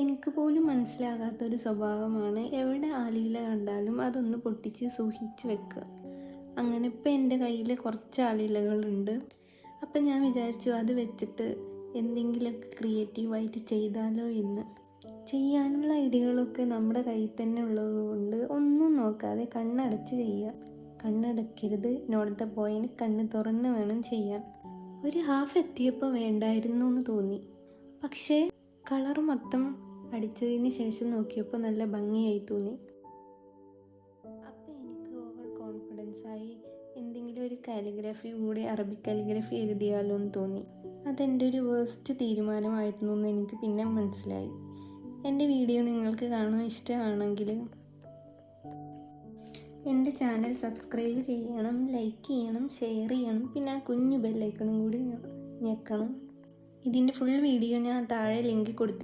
എനിക്ക് പോലും മനസ്സിലാകാത്തൊരു സ്വഭാവമാണ് എവിടെ ആലില കണ്ടാലും അതൊന്ന് പൊട്ടിച്ച് സൂക്ഷിച്ച് വെക്കുക. അങ്ങനെ ഇപ്പം എൻ്റെ കയ്യിൽ കുറച്ച് ആലിലകളുണ്ട്. അപ്പം ഞാൻ വിചാരിച്ചു അത് വെച്ചിട്ട് എന്തെങ്കിലുമൊക്കെ ക്രിയേറ്റീവായിട്ട് ചെയ്താലോ എന്ന്. ചെയ്യാനുള്ള ഐഡിയകളൊക്കെ നമ്മുടെ കയ്യിൽ തന്നെ ഉള്ളതുകൊണ്ട് ഒന്നും നോക്കാതെ കണ്ണടച്ച് ചെയ്യുക. കണ്ണടയ്ക്കരുത്, നോട്ട് ദ പോയിന്റ്, കണ്ണ് തുറന്ന് വേണം ചെയ്യാൻ. ഒരു ഹാഫ് എത്തിയപ്പോൾ വേണ്ടായിരുന്നു എന്ന് തോന്നി. പക്ഷേ കളർ മൊത്തം അടിച്ചതിന് ശേഷം നോക്കിയപ്പോൾ നല്ല ഭംഗിയായി തോന്നി. അപ്പോൾ എനിക്ക് ഓവർ കോൺഫിഡൻസ് ആയി എന്തെങ്കിലും ഒരു കാലിഗ്രഫി കൂടി, അറബിക് കാലിഗ്രഫി എഴുതിയാലോ എന്ന് തോന്നി. അതെൻ്റെ ഒരു വേസ്റ്റ് തീരുമാനമായിരുന്നു എന്ന് എനിക്ക് പിന്നെ മനസ്സിലായി. എൻ്റെ വീഡിയോ നിങ്ങൾക്ക് കാണാൻ ഇഷ്ടമാണെങ്കിൽ എൻ്റെ ചാനൽ സബ്സ്ക്രൈബ് ചെയ്യണം, ലൈക്ക് ചെയ്യണം, ഷെയർ ചെയ്യണം, പിന്നെ ആ കുഞ്ഞു ബെല്ലൈക്കണും കൂടി ഞെക്കണം. ഇതിൻ്റെ ഫുൾ വീഡിയോ ഞാൻ താഴെ ലിങ്ക് കൊടുത്തു.